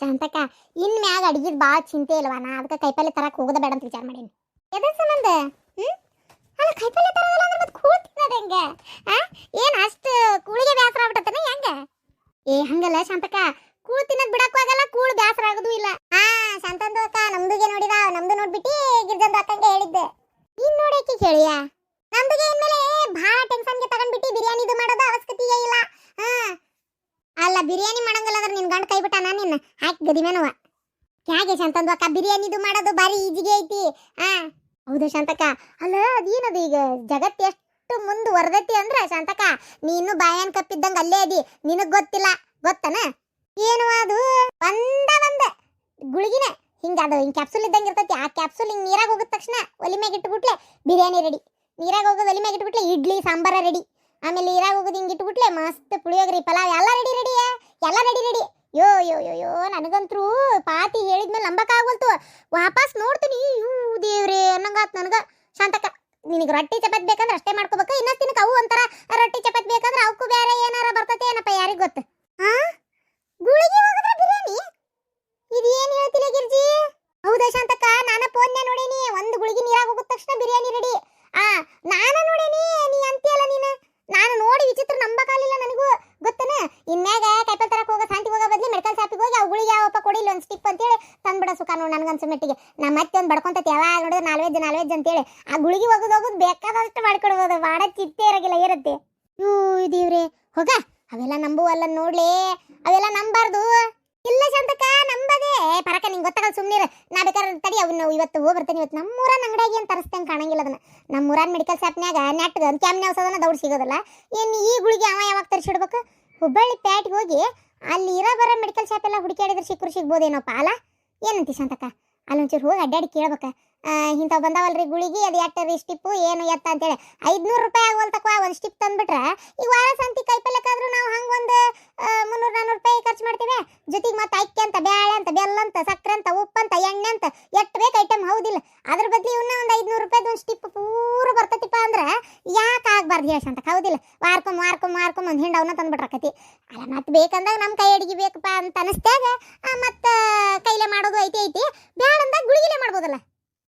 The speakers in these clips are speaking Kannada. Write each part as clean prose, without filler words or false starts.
ಶಾಂತಕ್ಕ ಇನ್ ಮ್ಯಾಗ ಅಡಿಗಿದ್ ಬಾಳ ಚಿಂತೆ ಇಲ್ವಾ ನಾ ಅದಕ್ಕೆ ಕೈಪಲ್ಲೆ ತರಕ್ ಹೋಗದ ಬೇಡ ಅಂತ ವಿಚಾರ ಮಾಡೀನಿ. ಎದ್ರ ಸಂಬಂಧ? ಅಲ್ಲ ಕೈಪಲ್ಲೆ ತರಲ್ಲ ಅಂದ್ರೆ ಮತ್ತೆ ಕೂಳ್ ತಿನ್ನೋದು ಹೆಂಗ? ಏನ್ ಅಷ್ಟು ಕೂಳಿಗೆ ಬ್ಯಾಸರ ಆಗ್ಬಿಟ್ಟತನ ಹೆಂಗ? ಹಂಗಲ್ಲ ಶಾಂತಕ್ಕ, ಕೂಳ್ ತಿನ್ನಕ್ ಬಿಡಕ್ಕೂ ಆಗಲ್ಲ, ಕೂಳ್ ಬ್ಯಾಸರ ಆಗೋದು ಇಲ್ಲ. ಶಾಂತಂದು ಅಕ್ಕ ನಮ್ದುಗೆ ನೋಡಿದ, ನಮ್ದು ನೋಡ್ಬಿಟ್ಟು ಗಿರ್ಜಂದು ಅಕ್ಕಂಗೆ ಹೇಳಿದ್ದೆ. ನೀನ್ ನೋಡಕ್ಕೆ ಕೇಳಿಯಾ? ನಮ್ದುಗೆ ಇನ್ಮೇಲೆ ಭಾಳ ಟೆನ್ಷನ್ಗೆ ತಗೊಂಡ್ಬಿಟ್ಟು ಬಿರಿಯಾನಿದು ಮಾಡೋದು ಅವಶ್ಯಕತೆ ಇಲ್ಲ. ಅಲ್ಲ ಬಿರಿಯಾನಿ ಮಾಡಂಗಿಲ್ಲ ಅಂದ್ರೆ ನಿನ್ ಗಂಡ ಕೈ ಬಿಟ್ಟ ನಿನ್ನ ಹಾಕಿ ಗದಿಮೇನವ. ಹೇಗೆ ಶಾಂತಂದು ಅಕ್ಕ ಬಿರಿಯಾನಿದು ಮಾಡೋದು ಬಾರಿ ಈಜಿಗೆ ಐತಿ. ಹೌದು ಶಾಂತಕ್ಕ, ಅಲ್ಲ ಅದೇನದು ಈಗ ಜಗತ್ತು ಎಷ್ಟು ಮುಂದುವರೆದೈತಿ ಅಂದ್ರೆ ಶಾಂತಕ್ಕ, ನೀನು ಬಾಯನ್ ಕಪ್ಪಿದ್ದಂಗೆ ಅಲ್ಲೇ ಅದಿ, ನಿನಗ್ ಗೊತ್ತಿಲ್ಲ ಗೊತ್ತನ? ಏನು ಅದು ಒಂದ ಗುಳಿಗಿನ ಹಿಂಗ ಅದು ಹಿಂಗ್ ಕ್ಯಾಪ್ಸೂಲ್ ಇದ್ದಂಗೆ ಇರ್ತೈತಿ. ಆ ಕ್ಯಾಪ್ಸೂಲ್ ಹಿಂಗ್ ನೀರಾಗ ಹೋಗಿದ ತಕ್ಷಣ ಒಲಿ ಮ್ಯಾಗ ಇಟ್ಬಿಟ್ಲೆ ಬಿರಿಯಾನಿ ರೆಡಿ. ನೀರಾಗ ಹೋಗೋದು ಒಲಿ ಮ್ಯಾಗ ಇಟ್ಬಿಟ್ಲೆ ಇಡ್ಲಿ ಸಾಂಬಾರ ರೆಡಿ. ಆಮೇಲೆ ನೀರಾಗ ಹೋಗೋದು ಹಿಂಗೆ ಇಟ್ಬಿಟ್ಲೆ ಮಸ್ತ್ ಪುಳಿಯೋಗರಿ ಪಲಾವ್ ಎಲ್ಲ ರೆಡಿ ಎಲ್ಲ ರೆಡಿ. ಯೋ ಯೋ ಯೋ ಯೋ ನನಗಂತರೂ ಪಾತಿ ಹೇಳಿದ್ಮೇಲೆ ನಂಬಕ್ಕಾಗವಲ್ತು. ವಾಪಸ್ ನೋಡ್ತೀನಿ, ಯೂ ದೇವ್ರೇ ಅನ್ನಂಗಾತ್ ನನಗ. ಶಾಂತಕ್ಕ, ನಿನಗೆ ರೊಟ್ಟಿ ಚಪಾತಿ ಬೇಕಂದ್ರೆ ಅಷ್ಟೇ ಮಾಡ್ಕೋಬೇಕು, ಇನ್ನೊಂದು ತಿನ್ನಕ್ಕೆ ಅವು ಒಂಥರ ರೊಟ್ಟಿ ಚಪಾತಿ ಬೇಕಂದ್ರೆ ಅವಕ್ಕೂ ಬೇರೆ ಏನಾರ ಬರ್ತೈತೆ ಏನಪ್ಪ ಯಾರಿಗೆ ಗೊತ್ತು. ಗುಳಿಗೆ ಹೋಗಿದ್ರೆ ಬಿರಿಯಾನಿ ಇದು ಏನು ಹೇಳ್ತಿಲ್ಲ ಗಿರ್ಜಿ? ಹೌದಾ ಶಾಂತಕ್ಕ, ನಾನು ಫೋನ್ನೇ ನೋಡೀನಿ, ಒಂದು ಗುಳಿಗೆ ನೀರಾಗ ಹೋಗಿದ ತಕ್ಷಣ ಬಿರಿಯಾನಿ ರೆಡಿ. ನಾನು ನೋಡೀನಿ, ನೀ ಅಂತೀಯಲ್ಲ ನೀನು. ನಾನು ನೋಡಿ ವಿಚಿತ್ರ ನಂಬಕ್ಕಾಗಲಿಲ್ಲ ನನಗೂ ಗೊತ್ತನ. ಇನ್ಮ್ಯಾಗ ಕೈಪಲ್ ತರಕ್ಕೆ ಹೋಗೋ ಶಾಂತಿ ಹೋಗೋ ಬದಲಿ ಮೆಡಿಕಲ್ ಶಾಪಿಗೆ ಹೋಗಿ ಅವು ಗುಳಿಗೆ ಯಾವಪ್ಪ ಕೊಡಿಲ್ಲ ಒಂದು ಸ್ಟಿಪ್ ಅಂತೇಳಿ ತಂದ್ಬಿಡ ಸುಖ ನೋಡಿ ನನಗನ್ಸೋ ಮೆಟ್ಟಿಗೆ. ನಮ್ಮ ಮತ್ತೆ ಒಂದು ಬಡ್ಕೊಂತೈತಿ ಯಾವಾಗ ನೋಡಿದ್ರೆ ನಾಲ್ವೇಜ್ ಅಂತೇಳಿ ಆ ಗುಳಿಗೆ ಹೋಗೋದು ಬೇಕಾದಷ್ಟು ಮಾಡ್ಕೊಡ್ಬೋದು, ಬಾಡ ಚಿತ್ತೆ ಇರೋಗಿಲ್ಲ ಇರುತ್ತೆ. ಇದೀವ್ರಿ ಹೋಗ, ಅವೆಲ್ಲ ನಂಬುವಲ್ಲ ನೋಡ್ಲಿ, ಅವೆಲ್ಲ ನಂಬಾರ್ದು. ಇಲ್ಲ ಶಾಂತಕ್ಕ ನಂಬದೇ ಪರಕ, ನಿಂಗೆ ಗೊತ್ತಾಗಲ್ಲ ಸುಮ್ಮನೆ. ನಾ ಬೇಕಾದ್ರೆ ತಡಿ ಅವ್ನು ಇವತ್ತು ಹೋಗಿ ಬರ್ತೇನೆ. ಇವತ್ತು ನಮ್ಮೂರನ್ ಅಂಗಡಿಯಾಗಿ ಏನು ತರಿಸ್ತಂಗೆ ಕಾಣಂಗಿಲ್ಲ ಅದನ್ನ. ನಮ್ಮೂರನ್ ಮೆಡಿಕಲ್ ಶಾಪ್ನ್ಯಾಗ ನೆಟ್ ಕ್ಯಾಮ್ನ ಔಷಧನ ದೌಡ್ ಸಿಗೋದಲ್ಲ. ಏನು ಈ ಗುಳಿಗೆ ಯಾವಾಗ ತರಿಸಿಡ್ಬೇಕು? ಹುಬ್ಬಳ್ಳಿ ಪ್ಯಾಟ್ಗೆ ಹೋಗಿ ಅಲ್ಲಿ ಇರೋ ಬರೋ ಮೆಡಿಕಲ್ ಶಾಪ್ ಎಲ್ಲ ಹುಡುಕಾಡಿದ್ರೆ ಸಿಗ್ಬೋದೇನೋಪ್ಪ ಅಲ್ಲ? ಏನಂತಿ ಶಾಂತಕ್ಕ? ಅಲ್ಲೊಂಚೂರು ಹೋಗಿ ಅಡ್ಡಾಡಿ ಕೇಳ್ಬೇಕ. ಇಂಥವು ಬಂದಾವಲ್ರಿ ಗುಳಿಗೆ, ಅದು ಎಟ್ಟರಿ ಸ್ಟಿಪ್ಪು ಏನು ಎತ್ತ ಅಂತೇಳಿ 500 ರೂಪಾಯಿ ಆಗುವಲ್ತಕ್ಕ ಒಂದು ಸ್ಟಿಪ್ ತಂದ್ಬಿಟ್ರೆ ಈಗ ವಾರ ಸಂತಿ ಕೈಪಲ್ಯಕ್ಕಾದ್ರೂ ನಾವು ಹಂಗೆ ಒಂದು 300-400 ರೂಪಾಯಿ ಖರ್ಚು ಮಾಡ್ತೀವಿ. ಜೊತೆಗೆ ಮತ್ತೆ ಅಕ್ಕಿ ಅಂತ, ಬ್ಯಾಳೆ ಅಂತ, ಬೆಲ್ಲ ಅಂತ, ಸಕ್ಕರೆ ಅಂತ, ಉಪ್ಪಂತ, ಎಣ್ಣೆ ಅಂತ ಎಷ್ಟು ಬೇಕು ಐಟಮ್. ಹೌದಿಲ್ಲ? ಅದ್ರ ಬದಲು ಇವನ್ನ ಒಂದು 500 ರೂಪಾಯಿದು ಒಂದು ಸ್ಟಿಪ್ ಪೂರ ಬರ್ತೈತಿಪ್ಪ ಅಂದ್ರೆ ಯಾಕೆ ಆಗ್ಬಾರ್ದು ಹೇಳಿ ಶಾಂತಕ್ಕ? ಹೌದಿಲ್ಲ? ವಾರಕ್ಕೊಮ್ಮೆ ಒಂದು ಹಿಂಡು ಅವನ್ನ ತಂದ್ಬಿಟ್ರಕತಿ. ಅಲ್ಲ ಮತ್ತೆ ಬೇಕಂದಾಗ ನಮ್ಮ ಕೈ ಅಡಿಗೆ ಬೇಕಪ್ಪ ಅಂತ ಅನಿಸ್ದಾಗ ಮತ್ತು ಕೈಲೇ ಮಾಡೋದು ಐತಿ ಬ್ಯಾಳ ಅಂದಾಗ ಗುಳಿಗಿಲೇ ಮಾಡ್ಬೋದಲ್ಲ.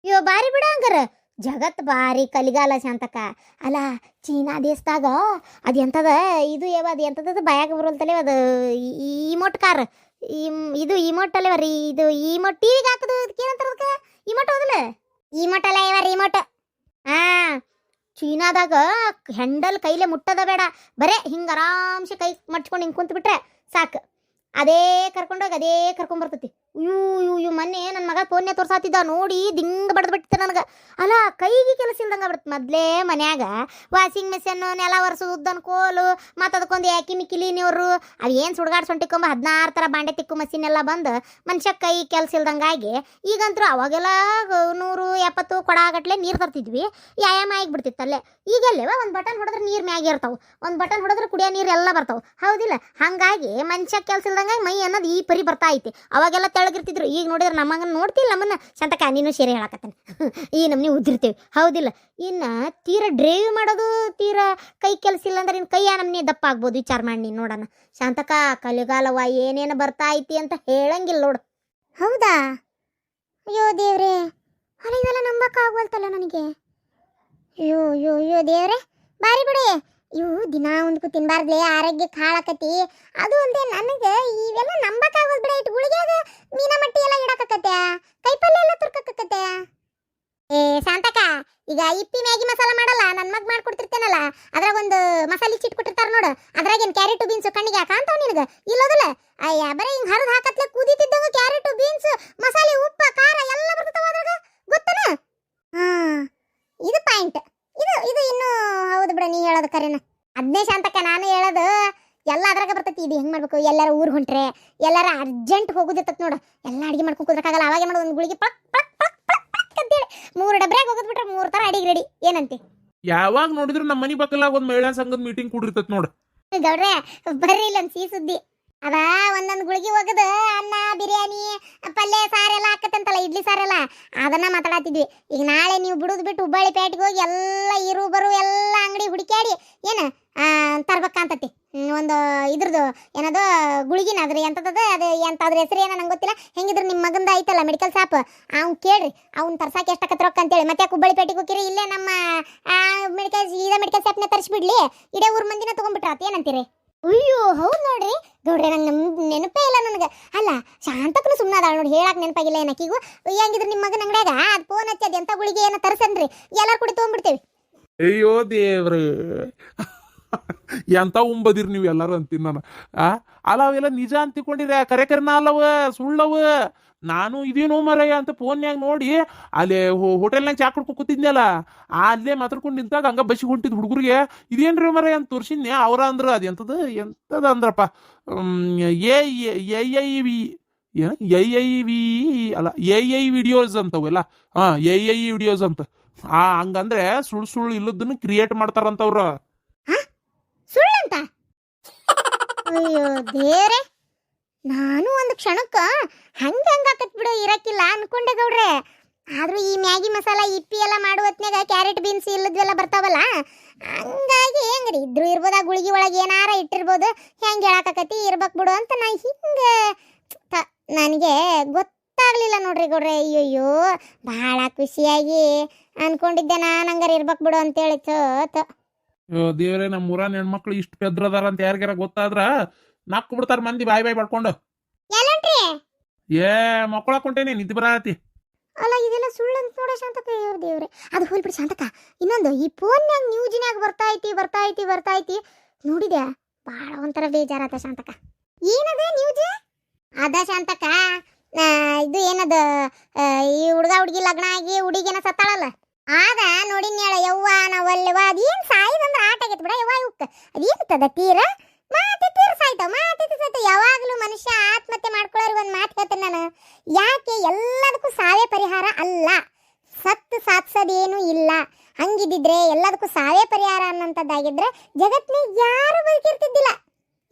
ಅಯ್ಯೋ ಬಾರಿ ಬಿಡ ಹಂಗಾರ, ಜಗತ್ ಬಾರಿ ಕಲಿಗಾಲ ಶಾಂತಕ್ಕ. ಅಲ್ಲ ಚೀನಾ ದೇಶದಾಗ ಅದು ಎಂಥದ ಇದು ಅದು ಎಂಥದ್ದು ಬಾಯಾಗ ಬರೋಲ್ತಲೇ ಅದು ಇಮೋಟ್ ಕಾರ್, ಇದು ಇಮೋಟ್ ಅಲ್ಲೇ ರೀ, ಇದು ಇಮೋಟ್ ಟಿವಿಗೆ ಹಾಕೋದು ಏನಂತಾರ ಅದಕ್ಕೆ? ಇಮೋಟ್ ಹೌದಲ್ಲ? ಇಮೋಟ್ ಅಲ್ಲ ಇವ ರಿಮೋಟ್. ಚೀನಾದಾಗ ಹೆಂಡಲ್ ಕೈಲೇ ಮುಟ್ಟದ ಬೇಡ, ಬರೇ ಹಿಂಗೆ ಆರಾಮ್ಸೆ ಕೈ ಮಡ್ಚ್ಕೊಂಡು ಹಿಂಗೆ ಕುಂತು ಬಿಟ್ರೆ ಸಾಕು, ಅದೇ ಕರ್ಕೊಂಡೋಗಿ ಅದೇ ಕರ್ಕೊಂಬರ್ತೈತಿ. ಇವು ಮೊನ್ನೆ ನನ್ನ ಮಗ ಫೋನ್ನೇ ತೋರ್ಸಾತಿದ್ದ, ನೋಡಿ ದಿಂಗ್ ಬಡ್ದು ನನಗೆ. ಅಲ್ಲ ಕೈಗೆ ಕೆಲಸ ಇಲ್ದಂಗೆ ಆಗ್ಬಿಡುತ್ತೆ. ಮೊದಲೇ ಮನ್ಯಾಗ ವಾಷಿಂಗ್ ಮಿಷನ್ನು, ನೆಲ ಒರೆಸೋದು, ಉದ್ದನ್ ಕೋಲು, ಮತ್ತು ಅದಕ್ಕೊಂದು ಯಾಕಿ ಮಿಕ್ಕಿಲಿನವರು ಅದು ಏನು ಸುಡ್ಗಾಡ್ ಸೊಂಟಿಕೊಂಬ 16 ಥರ ಬಾಂಡೆ ತಿಕ್ಕು ಮಷೀನ್ ಎಲ್ಲ ಬಂದು ಮನುಷ್ಯ ಕೈ ಕೆಲಸ ಇಲ್ದಂಗಾಗಿ ಈಗಂತೂ ಅವಾಗೆಲ್ಲ 170 ಕೊಡಾಗಟ್ಲೆ ನೀರು ತರ್ತಿದ್ವಿ, ವ್ಯಾಯಾಮ ಆಗಿಬಿಡ್ತಿತ್ತಲ್ಲೇ. ಈಗಲ್ಲೇವ ಒಂದು ಬಟನ್ ಹೊಡೆದ್ರೆ ನೀರು ಮ್ಯಾಗೆ ಇರ್ತಾವೆ, ಒಂದು ಬಟನ್ ಹೊಡೆದ್ರೆ ಕುಡಿಯೋ ನೀರು ಎಲ್ಲ ಬರ್ತಾವೆ. ಹೌದಿಲ್ಲ? ಹಾಗಾಗಿ ಮನುಷ್ಯ ಕೆಲಸ ಇಲ್ದಂಗಾಗಿ ಮೈ ಅನ್ನೋದು ಈ ಪರಿ ಬರ್ತಾ ಐತಿ. ಅವಾಗೆಲ್ಲ ತೆಳಗಿರ್ತಿದ್ರು, ಈಗ ನೋಡಿದ್ರೆ ನಮ್ಮಂಗ ನೋಡ್ತಿಲ್ಲ ನಮ್ಮನ್ನ. ಶಾಂತಕ್ಕ ನೀನು ಸೇರೆ ಹೇಳಕತ್ತೇನೆ ಈ ನಮ್ಮನೆ ಉದ್ದಿರ್ತೀವಿ. ಹೌದಿಲ್ಲ? ಇನ್ನು ತೀರಾ ಡ್ರೈವ್ ಮಾಡೋದು, ತೀರಾ ಕೈ ಕೆಲಸ ಇಲ್ಲ ಅಂದ್ರೆ ಇನ್ನು ಕೈಯ ನಮ್ಮನೆ ದಪ್ಪ ಆಗ್ಬೋದು. ವಿಚಾರ ಮಾಡಿ ನೀನು ನೋಡೋಣ ಶಾಂತಕ್ಕ. ಕಲಿಗಾಲವ ಏನೇನು ಬರ್ತಾ ಐತಿ ಅಂತ ಹೇಳಂಗಿಲ್ಲ ನೋಡು. ಹೌದಾ? ಅಯ್ಯೋ ದೇವ್ರೆ, ಅಲ್ಲ ಇವೆಲ್ಲ ನಂಬಕ್ಕಾಗವಲ್ತಲ್ಲ ನನಗೆ. ಅಯ್ಯೋ ದೇವ್ರೆ, ಬಾರಿ ಬಿಡಿ. ಇವು ದಿನ ಒಂದಕ್ಕೂ ತಿನ್ಬಾರ್ದ್ಲೆ, ಆರೋಗ್ಯಕ್ಕೆ ಹಾಳಾಕತಿ. ಅದು ಅಲ್ಲದೆ ನನಗೆ ಇವೆಲ್ಲ ನಂಬಕ್ಕಾಗೋದು ಬಿಡ. ಇಟ್ಟು ಗುಳಿಗ್ಯಾಗ ಮೀನ ಮಟ್ಟಿ ಎಲ್ಲ ಇಡಕತ್ತೆ, ಕೈಪಲ್ಲೆ ಎಲ್ಲ ತುರ್ಕಕತ್ತೆ. ಶಾಂತಕ್ಕ, ಈಗ ಇಪ್ಪಿ ಮ್ಯಾಗಿ ಮಸಾಲ ಮಾಡಲ್ಲ, ನನ್ನ ಮಗ ಮಾಡ್ಕೊಡ್ತಿರ್ತೇನಲ್ಲ, ಅದ್ರಾಗ ಒಂದು ಮಸಾಲೆ ಚಿಟ್ ಕೊಟ್ಟಿರ್ತಾರ ನೋಡು, ಅದ್ರಾಗೇನು ಕ್ಯಾರೆಟು ಬೀನ್ಸು ಕಣ್ಣಿಗೆ ಕಾಣ್ತಾವ ನಿನಗೆ? ಇಲ್ಲೋದಿಲ್ಲ? ಅಯ್ಯ ಬರೀ ಹಿಂಗೆ ಹರಿದು ಹಾಕತ್ಲೆ ಕುದೀತಿದ್ದಂಗೆ ಕ್ಯಾರೆಟು ಬೀನ್ಸ್ ಮಸಾಲೆ ಉಪ್ಪು ಖಾರ ಎಲ್ಲ ಬರ್ತಾವ ಅದ್ರಾಗ, ಗೊತ್ತನ? ಇದು ಪಾಯಿಂಟ್. ಇದು ಇನ್ನೂ ಹೌದು ಬಿಡ, ನೀ ಹೇಳೋದು ಕರೆನ. ಅದನ್ನೇ ಶಾಂತಕ್ಕ ನಾನು ಹೇಳೋದು, ಎಲ್ಲ ಅದ್ರಾಗ ಬರ್ತೈತಿ. ಇದು ಹೆಂಗೆ ಮಾಡ್ಬೇಕು? ಎಲ್ಲಾರ ಊರು ಹೊಂಟ್ರೆ, ಎಲ್ಲಾರ ಅರ್ಜೆಂಟ್ ಹೋಗೋದಿರ್ತತ್ ನೋಡು, ಎಲ್ಲ ಅಡಿಗೆ ಮಾಡ್ಕೊಂಡು ಕುದ್ರಕ್ಕಾಗಲ್ಲ. ಅವಾಗೇ ಮಾಡೋದು, ಒಂದು ಗುಳಿಗೆ ಪಳಕ್ ಪಳಕ್ ಪಳಕ್ ಪಳಕ್ ಪಳಕ್ ಅಂತೇಳಿ 3 ಡಬ್ರ್ಯಾಗ ಹೋಗೋದ್ಬಿಟ್ರೆ 3 ಥರ ಅಡಿಗೆ ರೆಡಿ. ಏನಂತಿ? ಯಾವಾಗ ನೋಡಿದ್ರು ನಮ್ಮ ಮನೆ ಬಕ್ಕಲಾಗ ಒಂದು ಮಹಿಳಾ ಸಂಘದ ಮೀಟಿಂಗ್ ಕೂಡಿರ್ತತ್ ನೋಡು. ಗೌಡ್ರೆ ಬರ್ರಿ ಇಲ್ಲ ಸಿಹಿ ಸುದ್ದಿ ಅದ. ಒಂದೊಂದು ಗುಳಿಗೆ ಹೋಗದು ಅನ್ನ, ಬಿರಿಯಾನಿ, ಪಲ್ಯ, ಸಾರೆಲ್ಲ ಹಾಕತ್ತಂತಲ್ಲ, ಇಡ್ಲಿ ಸಾರೆಲ್ಲ ಅದನ್ನ ಮಾತಾಡತ್ತಿದ್ವಿ. ಈಗ ನಾಳೆ ನೀವು ಬಿಡುದು ಬಿಟ್ಟು ಹುಬ್ಬಳ್ಳಿ ಪೇಟೆಗೆ ಹೋಗಿ ಎಲ್ಲ ಇರು ಬರು ಎಲ್ಲ ಅಂಗಡಿ ಹುಡುಕ್ಯಾಡಿ ಏನು ತರ್ಬೇಕಂತತಿ. ಒಂದು ಇದ್ರದ್ದು ಏನದು ಗುಳಿಗಿನ ಅದ್ರಿ ಎಂತದ ಅದು ಎಂತ ಅದ್ರ ಹೆಸರು ಏನೋ ನಂಗೆ ಗೊತ್ತಿಲ್ಲ. ಹೆಂಗಿದ್ರು ನಿಮ್ಮ ಮಗಂದ ಐತಲ್ಲ ಮೆಡಿಕಲ್ ಶಾಪ್, ಅವ್ನು ಕೇಳ್ರಿ ಅವ್ನು ತರ್ಸಾಕ ಎಷ್ಟಕತ್ರ ರೊಕ್ಕ ಅಂತೇಳಿ. ಮತ್ತೆ ಹುಬ್ಬಳ್ಳಿ ಪೇಟೆಗೆ ಹೋಗಿರಿ, ಇಲ್ಲೇ ನಮ್ಮ ಮೆಡಿಕಲ್ ಶಾಪ್ನ ತರಿಸ್ಬಿಡ್ಲಿ, ಇಡೇ ಊರ್ ಮಂದಿನ ತಗೊಂಡ್ಬಿಟ್ರ ಆತ, ಏನಂತೀರಿ? ಅಯ್ಯೋ ಹೌದು ನೋಡ್ರಿ ಗೌಡ್ರೆ, ನಂಗೆ ನೆನಪೇ ಇಲ್ಲ ನನಗೆ. ಅಲ್ಲ ಶಾಂತಕ್ಕೂ ಸುಮ್ಮನೆ ಅದಾಳ ನೋಡಿ, ಹೇಳಕ್ ನೆನಪಾಗಿಲ್ಲ ಏನಕ್ಕೀಗೂ. ಹೆಂಗಿದ್ರು ನಿಮ್ಮ ಮಗನ ಅಂಗಡ್ಯಾಗ ಅದು ಫೋನ್ ಹಚ್ಚಿ ಅದು ಎಂತ ಗುಳಿಗೆ ಏನೋ ತರ್ಸನ್ರಿ, ಎಲ್ಲಾರು ಕೂಡ ತೊಗೊಂಡ್ಬಿಡ್ತೇವೆ. ಅಯ್ಯೋ ದೇವ್ರೇ, ಎಂತ ಉಂಬದಿರಿ ನೀವು ಎಲ್ಲಾರು ಅಂತೀನಿ ನಾನು. ಅಲ್ಲ ಅವೆಲ್ಲ ನಿಜ ಅಂತಿಕೊಂಡಿರ, ಕರೆ ಕರೆನ ಅಲ್ಲವ, ಸುಳ್ಳವ. ನಾನು ಇದೇನೋ ಮರಯ್ಯ ಅಂತ ಫೋನ್ಯಾಗ ನೋಡಿ ಅಲ್ಲಿ ಹೋಟೆಲ್ನಾಗ ಚಾ ಕುಡ್ಕೊ ಕೂತಿದ್ನಲ್ಲ, ಅಲ್ಲೇ ಮಾತಾಡ್ಕೊಂಡು ನಿಂತಾಗ ಹಂಗ ಬಸ್ಸಿಗೆ ಹೊಂಟಿದ್ ಹುಡುಗರಿಗೆ ಇದೇನ್ರಿ ಮರಯ್ಯ ಅಂತ ತೋರ್ಸಿದ್ನೆ. ಅವ್ರ ಅಂದ್ರ ಅದು ಎಂತದ ಅಂದ್ರಪ್ಪ, ಎ ಅಲ್ಲ ಎ ವಿಡಿಯೋಸ್ ಅಂತವೆಲ್ಲ. ಎ ವಿಡಿಯೋಸ್ ಅಂತ. ಹಂಗಂದ್ರೆ ಸುಳ್ಳು ಇಲ್ಲದನ್ನ ಕ್ರಿಯೇಟ್ ಮಾಡ್ತಾರಂತವ್ರ. ಸುಳ್ಳಂತ? ಅಯ್ಯೋ ದೇವ್ರೆ, ನಾನು ಒಂದು ಕ್ಷಣಕ್ಕ ಹಂಗಾಕತ್ ಬಿಡು, ಇರಕ್ಕಿಲ್ಲ ಅನ್ಕೊಂಡೆ ಗೌಡ್ರೆ. ಆದ್ರೂ ಈ ಮ್ಯಾಗಿ ಮಸಾಲ ಇಪ್ಪಿ ಎಲ್ಲ ಮಾಡುವ ಹೊತ್ನ್ಯಾಗ ಕ್ಯಾರೆಟ್ ಬೀನ್ಸ್ ಇಲ್ಲದ್ವೆಲ್ಲ ಬರ್ತಾವಲ್ಲ, ಹಂಗಾಗಿ ಹೆಂಗ್ರಿ ಇದ್ರು ಇರ್ಬೋದು, ಆ ಗುಳಿಗೆ ಒಳಗೆ ಏನಾರ ಇಟ್ಟಿರ್ಬೋದು, ಹೆಂಗೆ ಹೇಳಾಕತಿ ಇರ್ಬೇಕು ಬಿಡು ಅಂತ ನಾ ಹಿಂಗೆ ನನಗೆ ಗೊತ್ತಾಗ್ಲಿಲ್ಲ ನೋಡ್ರಿ ಗೌಡ್ರೆ. ಅಯ್ಯಯ್ಯೋ ಭಾಳ ಖುಷಿಯಾಗಿ ಅನ್ಕೊಂಡಿದ್ದೆ ನಾನು, ಹಂಗಾರೆ ಇರ್ಬೇಕು ಬಿಡು ಅಂತೇಳಿ. ದೇವ್ರೆ, ನಮ್ಮ ಊರನ ಹೆಣ್ಮಕ್ಳು ಇಷ್ಟು ಪೆದ್ರದಾರ ಅಂತ ಯಾರಿಗಾರ ಗೊತ್ತಾದ್ರ ನಾಕ್ ಬಿಡ್ತಾರ ಮಂದಿ ಬಾಯ್ ಬಡ್ಕೊಂಡು. ಮಕ್ಕಳಾಕೊಂಟೇನೆ ನಿದ್ದೆ ಬರತಿ. ಅಲ್ಲ ಇದೆಲ್ಲ ಸುಳ್ಳು ಅಂತ ನೋಡ ಶಾಂತಕ. ಇವ್ರ ದೇವ್ರೆ, ಅದು ಹೋಲ್ಬಿಡಿ ಶಾಂತಕ. ಇನ್ನೊಂದು ಈ ಫೋನ್ಯಾಗ ನ್ಯೂಸ್ನ್ಯಾಗ ಬರ್ತಾ ಐತಿ ನೋಡಿದ್ಯಾ, ಭಾಳ ಒಂಥರ ಬೇಜಾರಾತ ಶಾಂತಕ. ಏನದ ನ್ಯೂಸ್? ಅದ ಶಾಂತಕ, ಇದು ಏನದ, ಈ ಹುಡುಗಿ ಲಗ್ನ ಆಗಿ ಹುಡುಗಿನ ಸತ್ತಾಳಲ್ಲ, ಆದ ನೋಡಿನ ಹೇಳ. ಯವ್ವ ನಾವಲ್ವ ಅದೇನ್ ಸಾಯ್ದಂದ್ರ ಆಟ ಆಗೈತಿ ಬಿಡ ಯವ್ವ. ಇವಕ್ಕ ಅದೇನ್ತದ ತೀರ ಮಾತೆ ತೀರ ಸಾಯ್ತಾವ, ಯಾವಾಗ್ಲೂ ಮನುಷ್ಯ ಆತ್ಮಹತ್ಯೆ ಮಾಡ್ಕೊಳ್ಳೋರು ಒಂದ್ ಮಾತು ಹೇಳ್ತೇನೆ ನಾನು. ಯಾಕೆ ಎಲ್ಲದಕ್ಕೂ ಸಾವೇ ಪರಿಹಾರ ಅಲ್ಲ, ಸತ್ತು ಸಾಧಿಸೋದೇನು ಇಲ್ಲ. ಹಂಗಿದ್ದಿದ್ರೆ ಎಲ್ಲದಕ್ಕೂ ಸಾವೇ ಪರಿಹಾರ ಅನ್ನೋಂಥದ್ದಾಗಿದ್ರೆ ಜಗತ್ನಾಗ ಯಾರು ಬದುಕಿರ್ತಿದ್ದಿಲ್ಲ.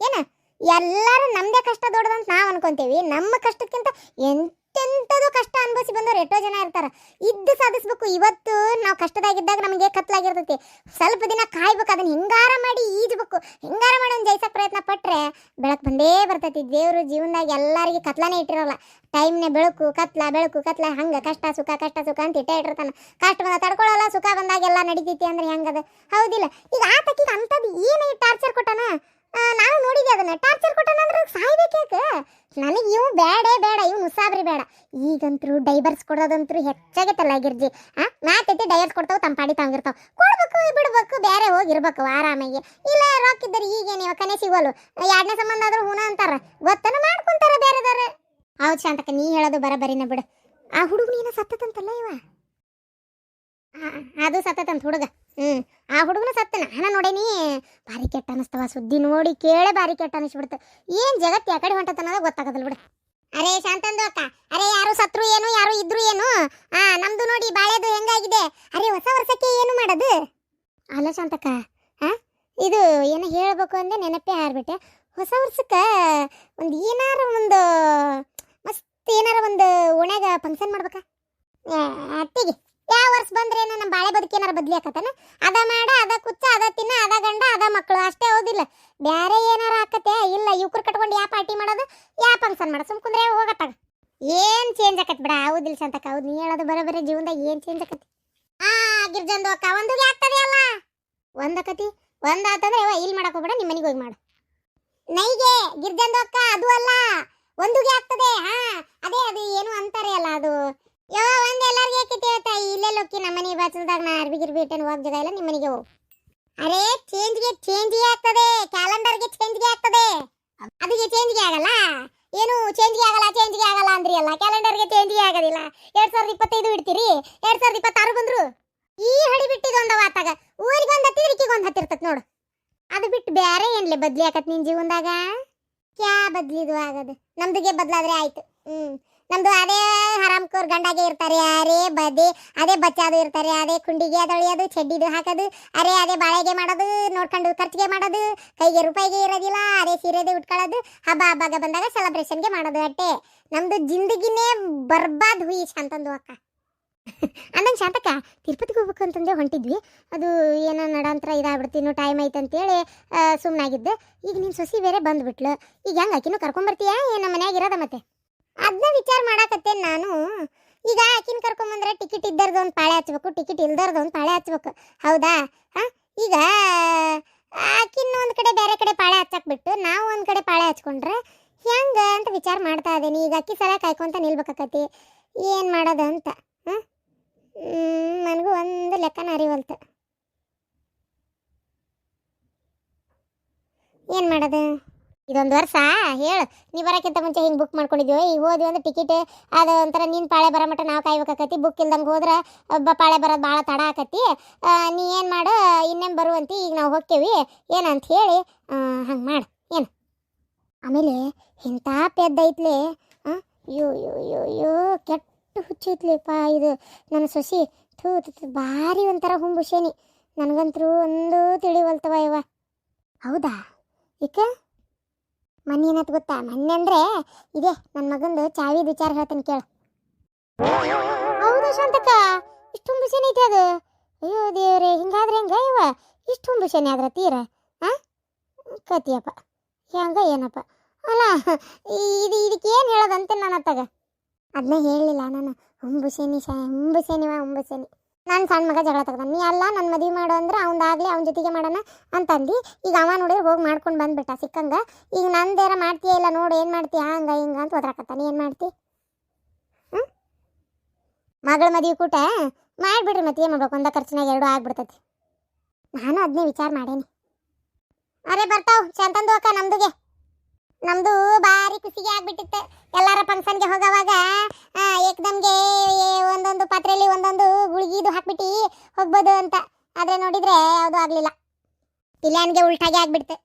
ಏನ ಎಲ್ಲರೂ ನಮ್ದೇ ಕಷ್ಟ ದೊಡ್ಡದಂತ ನಾವು ಅನ್ಕೊಂತೇವಿ. ನಮ್ಮ ಕಷ್ಟಕ್ಕಿಂತ ಎಂತೆಂಥದ್ದು ಕಷ್ಟ ಅನುಭವಿಸಿ ಬಂದವ್ರು ಎಷ್ಟೋ ಜನ ಇರ್ತಾರ. ಇದ್ದು ಸಾಧಿಸ್ಬೇಕು. ಇವತ್ತು ನಾವು ಕಷ್ಟದಾಗಿದ್ದಾಗ ನಮಗೆ ಕತ್ಲಾಗಿರ್ತೈತಿ, ಸ್ವಲ್ಪ ದಿನ ಕಾಯ್ಬೇಕು, ಅದನ್ನ ಹಿಂಗಾರ ಮಾಡಿ ಈಜ್ಬೇಕು, ಹಿಂಗಾರ ಮಾಡಿ ಒಂದು ಜಯಿಸಕ್ಕೆ ಪ್ರಯತ್ನ ಪಟ್ರೆ ಬೆಳಕು ಬಂದೇ ಬರ್ತೈತಿ. ದೇವರು ಜೀವನದಾಗ ಎಲ್ಲರಿಗೆ ಕತ್ಲಾನೇ ಇಟ್ಟಿರೋಲ್ಲ. ಟೈಮ್ನೇ ಬೆಳಕು ಕತ್ಲ ಹಂಗ ಕಷ್ಟ ಸುಖ ಅಂತ ಇಟ್ಟೇ ಇಟ್ಟಿರ್ತಾನ. ಕಷ್ಟ ಬಂದ ತಡ್ಕೊಳ್ಳಲ್ಲ, ಸುಖ ಬಂದಾಗ ಎಲ್ಲ ನಡೀತೈತಿ ಅಂದ್ರೆ ಹೆಂಗದ? ಹೌದಿಲ್ಲ? ಈಗ ಆತಕೀಗ ಅಂಥದ್ದು ಏನು ಟಾರ್ಚರ್ ಕೊಟ್ಟಾನ? ನಾನು ನೋಡಿದ್ದೆ ಅದನ್ನ. ಟಾರ್ಚರ್ ಕೊಟ್ಟಾನ ಅಂದ್ರೆ ಸಾಯ್ಬೇಕೇಕ? ನನಗೆ ಇವು ಬೇಡ, ಇವು ಮುಸಾಬ್ರಿ ಬೇಡ. ಈಗಂತರೂ ಡೈವರ್ಸ್ ಕೊಡೋದಂತರೂ ಹೆಚ್ಚಾಗೈತಲ್ಲ ಗಿರ್ಜಿ. ಮಾತೈತಿ ಡೈವರ್ಸ್ ಕೊಡ್ತಾವ, ತಂಪಾಡಿ ತಾಂಗಿರ್ತಾವ, ಕೊಡ್ಬೇಕು ಬಿಡ್ಬೇಕು, ಬೇರೆ ಹೋಗಿರ್ಬೇಕು ಆರಾಮಾಗಿ. ಇಲ್ಲ ರೊಕ್ಕಿದ್ದಾರೆ ಈಗೇನು ಕನೆ ಸಿಗೋಲು, ಎರಡನೇ ಸಂಬಂಧ ಆದ್ರೂ ಹುಣ ಅಂತಾರ, ಗೊತ್ತನ ಮಾಡ್ಕೊಂತಾರ ಬೇರೆದವ್ರೆ. ಹೌದು ಶಾಂತಕ, ನೀ ಹೇಳೋದು ಬರಬರಿನ ಬಿಡು. ಆ ಹುಡುಗನ ಏನೋ ಸತ್ತಂತಲ್ಲ ಇವ, ಅದು ಸತ್ತಂತ ಹುಡುಗ. ಆ ಹುಡುಗನ ಸತ್ತ ನಾನು ನೋಡೇನಿ. ಭಾರಿ ಕೆಟ್ಟ ಅನಿಸ್ತವ, ಸುದ್ದಿ ನೋಡಿ ಕೇಳೇ ಭಾರಿ ಕೆಟ್ಟ ಅನಿಸ್ಬಿಡ್ತು. ಏನ್ ಜಗತ್ತು ಯಾಕಡೆ ಹೊಂಟತನ್ನೋದ ಗೊತ್ತಾಗದಲ್ ಬಿಡು. ಅರೇ ಶಾಂತಂದು ಅಕ್ಕ, ಅರೇ ಯಾರು ಸತ್ರು ಏನು, ಯಾರು ಇದ್ರು ಏನು? ನಮ್ದು ನೋಡಿ ಬಾಳೆದು ಹೆಂಗಾಗಿದೆ. ಅರೇ ಹೊಸ ವರ್ಷಕ್ಕೆ ಏನು ಮಾಡೋದು? ಅಲ್ಲ ಶಾಂತಕ್ಕ, ಇದು ಏನೋ ಹೇಳ್ಬೇಕು ಅಂದೆ ನೆನಪೇ ಹಾರ್ಬಿಟ್ಟೆ. ಹೊಸ ವರ್ಷಕ್ಕೆ ಒಂದು ಏನಾರ ಒಂದು ಓಣ್ಯಾಗ ಫಂಕ್ಷನ್ ಮಾಡ್ಬೇಕಾ? ಅತ್ತಿಗೆ ಯಾವ ವರ್ಷ ಬಂದ್ರೇನು ನಮ್ಮ ಬಾಳೆ ಬದುಕಿ ಏನಾರ ಬದ್ಲಿ ಆಕತನ? ಅದ ಮಾಡ, ಅದ ಕುಚ್ಚ, ಅದ ತಿನ್ನ, ಅದ ಗಂಡ, ಅದ ಮಕ್ಕಳು ಅಷ್ಟೇ. ಓದಿಲ್ಲ ಬ್ಯಾರೆ ಏನಾರ ಆಕತೆ? ಇಲ್ಲ ಯುವಕರು ಕಟ್ಕೊಂಡು ಯಾವ ಪಾರ್ಟಿ ಮಾಡೋದು, ಯಾವ ಫಂಕ್ಷನ್ ಮಾಡೋದು? ಸುಮ್ಕುಂದ್ರೆ ಹೋಗತ್ತಾಗ ಏನ್ ಚೇಂಜ್ ಆಕತ್ ಬಿಡ. ಹೌದಿಲ್ಲ ಶಾಂತಕ್ಕ? ಹೌದು, ನೀ ಹೇಳೋದು ಬರೋಬರಿ. ಜೀವನದಾಗ ಏನ್ ಚೇಂಜ್ ಆಕತಿ? ಗಿರ್ಜಂದು ಅಕ್ಕ, ಒಂದುಗೆ ಆಗ್ತದೆ ಅಲ್ಲ? ಒಂದಕತಿ ಒಂದಾತಂದ್ರೆ ಇಲ್ಲಿ ಮಾಡಕ್ ಹೋಗ್ಬೇಡ, ನಿಮ್ಮ ಮನೆಗೆ ಹೋಗಿ ಮಾಡು. ನೈಗೆ ಗಿರ್ಜಂದು ಅಕ್ಕ, ಅದು ಅಲ್ಲ, ಒಂದುಗೆ ಆಗ್ತದೆ. ಅದೇ ಅದು ಏನು ಅಂತಾರೆ ಅಲ್ಲ, ಅದು ಒಂದ್ ಎಲ್ಲಾರ್ಗೆ ಆಕೈತಿ ಹೇಳ್ತಾ. ಇಲ್ಲೇ ಲೋಕಿ ನಮ್ಮ ಮನೆ ಬಾಚಲ್ದಾಗ ನಾ ಅರ್ಬಿಗಿರ್ಬಿ ಇಟ್ಟೇನು ಹೋಗ್ ಜಾಗ ಇಲ್ಲ, ನಿಮ್ಮ ಮನೆಗೆ ಹೋಗು. ಅರೇ ಚೇಂಜ್ಗೆ ಆಗ್ತದೆ, ಕ್ಯಾಲೆಂಡರ್ಗೆ ಚೇಂಜ್ಗೆ ಆಗ್ತದೆ, ಅದಕ್ಕೆ ಚೇಂಜ್ಗೆ ಆಗಲ್ಲ. ಏನು ಚೇಂಜ್ಗೆ ಆಗಲ್ಲ ಅಂದ್ರಿ ಅಲ್ಲ, ಕ್ಯಾಲೆಂಡರ್ಗೆ ಚೇಂಜ್ಗೆ ಆಗೋದಿಲ್ಲ. 2025 ಇಡ್ತೀರಿ, 2026 ಬಂದ್ರು ಈ ಹಡಿ ಬಿಟ್ಟಿದ್ದು ಒಂದವ ಆತಾಗ. ಊರಿಗೆ ಒಂದು ಹತ್ತಿದ್ರೆ ಇಕ್ಕಿಗೆ ಒಂದು ಹತ್ತಿರ್ತತ್ ನೋಡು. ಅದು ಬಿಟ್ಟು ಬೇರೆ ಏನ್ಲೆ ಬದ್ಲಿ ಆಕತ್ ನಿನ್ ಜೀವನದಾಗ? ಕ್ಯಾ ಬದ್ಲಿದು ಆಗದು? ನಮ್ದುಗೆ ಬದ್ಲಾದ್ರೆ ಆಯ್ತು. ನಮ್ದು ಅದೇ ಹರಾಮ್ಕೋರ್ ಗಂಡಾಗೆ ಇರ್ತಾರೆ, ಅದೇ ಬಚ್ಚಾದು ಇರ್ತಾರೆ, ಅದೇ ಕುಂಡಿಗೆ ಅದೊಳಿಯೋದು, ಚಡ್ಡಿದು ಹಾಕೋದು, ಅದೇ ಬಾಳೆಗೆ ಮಾಡೋದು, ನೋಡ್ಕೊಂಡು ಖರ್ಚಿಗೆ ಮಾಡೋದು, ಕೈಗೆ ರೂಪಾಯಿಗೆ ಇರೋದಿಲ್ಲ, ಅದೇ ಸೀರೆದೆ ಉಟ್ಕೊಳ್ಳೋದು, ಹಬ್ಬ ಬಂದಾಗ ಸೆಲೆಬ್ರೇಷನ್ಗೆ ಮಾಡೋದು ಅಟ್ಟೆ. ನಮ್ದು ಜಿಂದಗಿನೇ ಬರ್ಬಾದ್ ಹುಯಿ ಶಾಂತಂದು ಅಕ್ಕ. ಅಂದಂಗೆ ಶಾಂತಕ್ಕ ತಿರುಪತಿಗೆ ಹೋಗ್ಬೇಕು ಅಂತಂದೇ ಹೊಂಟಿದ್ವಿ. ಅದು ಏನೋ ನಡಾಂತರ ಇದಾಗ್ಬಿಡ್ತು, ಇನ್ನೂ ಟೈಮ್ ಐತೆ ಅಂತೇಳಿ ಸುಮ್ಮನಾಗಿದ್ದೆ. ಈಗ ನಿನ್ನ ಸೊಸಿ ಬೇರೆ ಬಂದ್ಬಿಟ್ಲು. ಈಗ ಹೆಂಗೆ ಆಕಿನೂ ಕರ್ಕೊಂಬರ್ತೀಯಾ ಏನು ಮನ್ಯಾಗ ಇರೋದ ಮತ್ತೆ? ಅದನ್ನ ವಿಚಾರ ಮಾಡಾಕತ್ತೇನೆ ನಾನು. ಈಗ ಆಕಿನ ಕರ್ಕೊಂಬಂದ್ರೆ ಟಿಕೆಟ್ ಇದ್ದರ್ದು ಒಂದು ಪಾಳೆ ಹಚ್ಬೇಕು, ಟಿಕೆಟ್ ಇಲ್ದರ್ದು ಒಂದು ಪಾಳೆ ಹಚ್ಬೇಕು, ಹೌದಾ? ಹಾಂ, ಈಗ ಆಕಿನ ಒಂದು ಕಡೆ ಬೇರೆ ಕಡೆ ಪಾಳೆ ಹಚ್ಚಾಕ್ಬಿಟ್ಟು ನಾವು ಒಂದು ಕಡೆ ಪಾಳೆ ಹಚ್ಕೊಂಡ್ರೆ ಹೆಂಗೆ ಅಂತ ವಿಚಾರ ಮಾಡ್ತಾ ಇದ್ದೀನಿ. ಈಗ ಅಕ್ಕಿ ಸಲ ಕಾಯ್ಕೊಂತ ನಿಲ್ಬೇಕಾಕತಿ, ಏನು ಮಾಡೋದು ಅಂತ. ಹಾಂ, ನನಗೂ ಒಂದು ಲೆಕ್ಕನ ಅರಿವಲ್ತು, ಏನು ಮಾಡೋದು? ಇದೊಂದು ವರ್ಷ ಹೇಳು, ನೀ ಬರೋಕ್ಕಿಂತ ಮುಂಚೆ ಹಿಂಗೆ ಬುಕ್ ಮಾಡ್ಕೊಂಡಿದ್ವಿ. ಈಗ ಹೋದ್ವಿ ಅಂದ್ರೆ ಟಿಕೆಟ್ ಅದು ಒಂಥರ ನೀನು ಪಾಳೆ ಬರೋ ಮಟ್ಟ ನಾವು ಕಾಯ್ಬೇಕಾಕತಿ. ಬುಕ್ ಇಲ್ದಂಗೆ ಹೋದ್ರೆ ಪಾಳೆ ಬರೋದು ಭಾಳ ತಡ ಆಕತಿ. ನೀ ಏನು ಮಾಡು, ಇನ್ನೇನು ಬರುವಂತಿ, ಈಗ ನಾವು ಹೋಗ್ತೇವಿ ಏನಂತ ಹೇಳಿ ಹಂಗೆ ಮಾಡು ಏನು. ಆಮೇಲೆ ಇಂಥ ಪೆದ್ದೈತ್ಲೆ, ಯೋ ಯೋ ಯೋ ಯೋ ಕೆಟ್ಟ ಹುಚ್ಚೈತ್ಲಿಪ್ಪ ಇದು ನನ್ನ ಸೊಸಿ. ಥೂ ಭಾರಿ ಒಂಥರ ಹುಂಬುಷೇನಿ, ನನಗಂತರೂ ಒಂದು ತಿಳಿವಲ್ತವ ಇವ. ಹೌದಾ? ಏಕೆ ಮೊನ್ನೆ ಏನತ್ ಗೊತ್ತಾ? ಮೊನ್ನೆ ಅಂದರೆ ಇದೆ ನನ್ನ ಮಗಂದು ಚಾವಿದ ವಿಚಾರ ಹೇಳ್ತೀನಿ ಕೇಳು. ಹೌದಾ ಶಾಂತಕ್ಕ, ಇಷ್ಟು ಹುಂಬುಷೇನಿ ಐತೆ ಅದು? ಅಯ್ಯೋ ದೇವ್ರೆ, ಹಿಂಗಾದ್ರೆ ಹೆಂಗ ಇವ ಇಷ್ಟು ಹುಂಬುಷೇನಿ ಆದ್ರೆ ತೀರ? ಹಾಂ ಕತಿಯಪ್ಪ, ಹೆಂಗ ಏನಪ್ಪ ಅಲ್ಲ ಇದಕ್ಕೆ ಏನು ಹೇಳೋದಂತೆ ನಾನು ಅತ್ತಾಗ ಅದನ್ನ ಹೇಳಲಿಲ್ಲ ನಾನು. ಹುಂಬುಸೇನಿ ನಾನು ಸಣ್ಣ ಮಗ ಜಗಳ ತಗ್ದ, ನೀ ಅಲ್ಲ ನನ್ನ ಮದುವೆ ಮಾಡು ಅಂದ್ರೆ ಅವ್ದಾಗಲಿ ಅವನ ಜೊತೆಗೆ ಮಾಡೋಣ ಅಂತಂದು. ಈಗ ಅವ ನೋಡಿದ್ರೆ ಹೋಗಿ ಮಾಡ್ಕೊಂಡು ಬಂದ್ಬಿಟ್ಟ ಸಿಕ್ಕಂಗ. ಈಗ ನಂದೇರ ಮಾಡ್ತೀಯ ಇಲ್ಲ ನೋಡು, ಏನು ಮಾಡ್ತೀಯ ಹಂಗ ಹಿಂಗ ಅಂತ ಒದ್ರಾಕತ್ತಾನ. ಏನು ಮಾಡ್ತಿ? ಮಗಳ ಮದುವೆ ಕೂಟ ಮಾಡಿಬಿಡ್ರಿ, ಮತ್ತೆ ಏನು ಮಾಡ್ಬೇಕು? ಒಂದ ಖರ್ಚಿನಾಗ ಎರಡು ಆಗ್ಬಿಡ್ತೈತಿ. ನಾನು ಅದನ್ನೇ ವಿಚಾರ ಮಾಡೇನಿ. ಅರೆ ಬರ್ತಾವ್ ಶಾಂತಂದು ಅಕ್ಕ, ನಮ್ದು ಭಾರಿ ಖುಷಿಗೆ ಆಗ್ಬಿಟ್ಟಿತ್ತು. ಎಲ್ಲಾರ ಫಂಕ್ಷನ್ಗೆ ಹೋಗೋವಾಗ ಏಕದಮ್ಗೆ ಒಂದೊಂದು ಪಾತ್ರೆಯಲ್ಲಿ ಒಂದೊಂದು ಗುಳಿಗಿದು ಹಾಕ್ಬಿಟ್ಟು ಹೋಗ್ಬೋದು ಅಂತ. ಆದರೆ ನೋಡಿದ್ರೆ ಯಾವುದೂ ಆಗಲಿಲ್ಲ, ಪಿಲ್ಯಾನ್ಗೆ ಉಲ್ಟಾಗೆ ಆಗ್ಬಿಡ್ತು.